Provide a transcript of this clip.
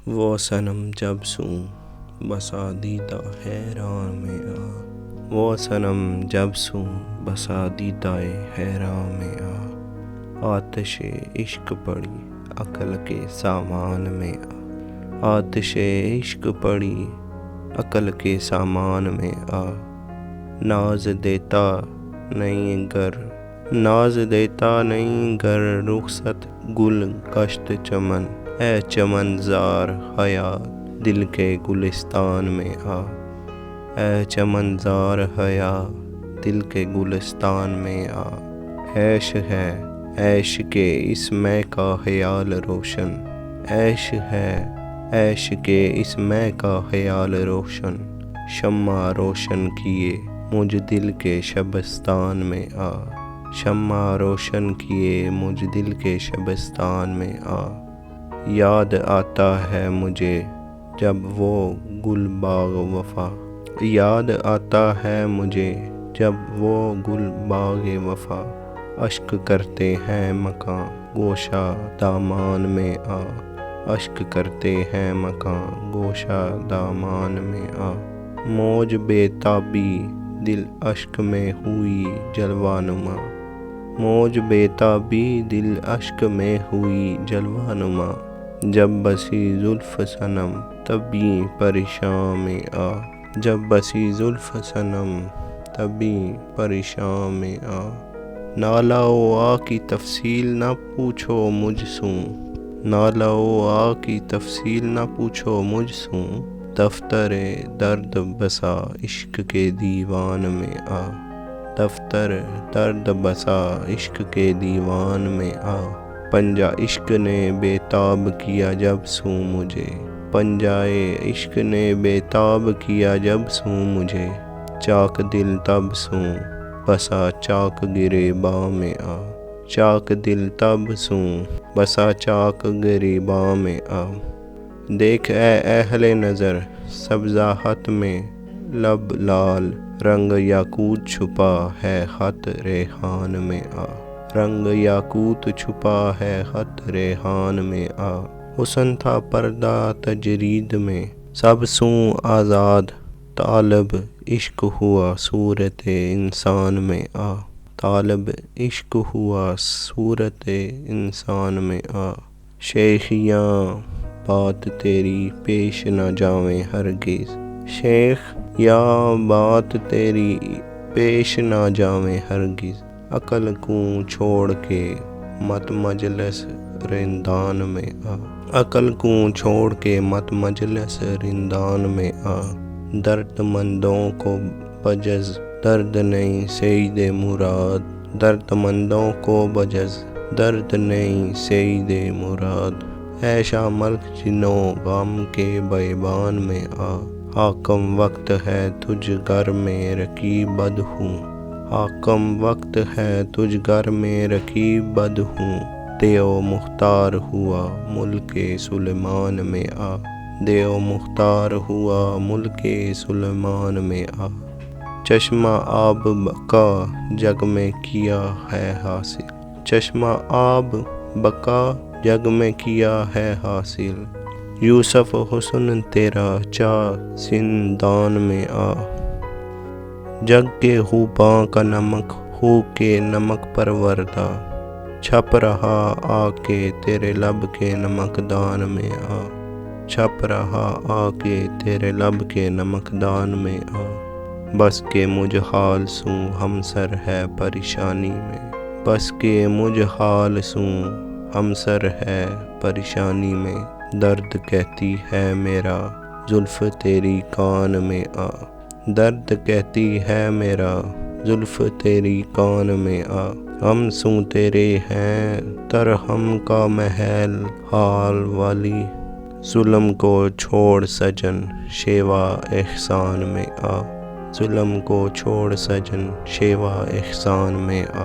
وہ صنم جب سوں بسا دیدہ حیران میں آ، وہ صنم جب سوں بسا دیدہ حیران میں آ، آتش عشق پڑی عقل کے سامان میں آ، آتش عشق پڑی عقل کے سامان میں آ، ناز دیتا نہیں گر رخصت گل گشت چمن، اے چمن زار حیات دل کے گلستان میں آ، اے چمن زار حیات دل کے گلستان میں آ، عیش ہے عیش کے اس مے کا خیال روشن، عیش ہے عیش کے اس مے کا خیال روشن، شمع روشن کیے مجھ دل کے شبستان میں آ، شمع روشن کیے مجھ دل کے شبستان میں آ، یاد آتا ہے مجھے جب وہ گل باغ وفا، یاد آتا ہے مجھے جب وہ گل باغ وفا، اشک کرتے ہیں مکاں گوشہ دامان میں آ، اشک کرتے ہیں مکاں گوشہ دامان میں آ، موج بے تابی دل اشک میں ہوئی جلوہ نما، موج بے تابی دل اشک میں ہوئی جلوہ نما، جب بسی زلف صنم تبھی پریشاں میں آ، جب بسی زلف صنم تبھی پریشاں میں آ، نالہ و آ کی تفصیل نہ پوچھو مجھ سوں، نالہ و آ کی تفصیل نہ پوچھو مجھ سوں، دفتر درد بسا عشق کے دیوان میں آ، دفتر درد بسا عشق کے دیوان میں آ، پنجہ عشق نے بے تاب کیا جب سوں مجھے، پنجۂ عشق نے بے تاب کیا جب سوں مجھے، چاک دل تب سوں بسا چاک گریباں میں آ، چاک دل تب سوں بسا چاک گریباں میں آ، دیکھ اے اہل نظر سبزہ میں لب لال، رنگ یاقوت چھپا ہے خط ریحان میں آ، رنگ یاقوت چھپا ہے خط ریحان میں آ، حسن تھا پردہ تجرید میں سب سوں آزاد، طالب عشق ہوا صورت انسان میں آ، طالب عشق ہوا صورت انسان میں آ، شیخیاں بات تیری پیش نہ جاویں ہرگز، شیخ یا بات تیری پیش نہ جاویں ہرگز، عقل کو چھوڑ کے مت مجلس رندان میں آ، عقل کو چھوڑ کے مت مجلس رندان میں آ، درد مندوں کو بجز درد نہیں سید مراد، درد مندوں کو بجز درد نہیں سید مراد، اے شاہ ملک جنو غم کے بیابان میں آ، حاکم وقت ہے تجھ گھر میں رقیب بد ہوں، حاکم وقت ہے تجھ گھر میں رقیب بد ہوں، دیو مختار ہوا ملک سلیمان میں آ، دیو مختار ہوا ملک سلیمان میں آ، چشمہ آب بقا جگ میں کیا ہے حاصل، چشمہ آب بقا جگ میں کیا ہے حاصل، یوسف حسن تیرا چاہ زندان میں آ، جگ کے خوباں کا نمک ہو کے نمک پروردہ، چھپ رہا آ کے تیرے لب کے نمک دان میں آ، چھپ رہا آ کے تیرے لب کے نمک دان میں آ، بس کہ مجھ حال سوں ہمسر ہے پریشانی میں، بس کہ مجھ حال سوں ہمسر ہے پریشانی میں، درد کہتی ہے میرا زلف تیری کان میں آ، درد کہتی ہے میرا زلف تیری کان میں آ، ہم سوں تیرے ہیں ترحم کا محل حال والی، ظلم کو چھوڑ سجن شیوا احسان میں آ، ظلم کو چھوڑ سجن شیوا احسان میں آ۔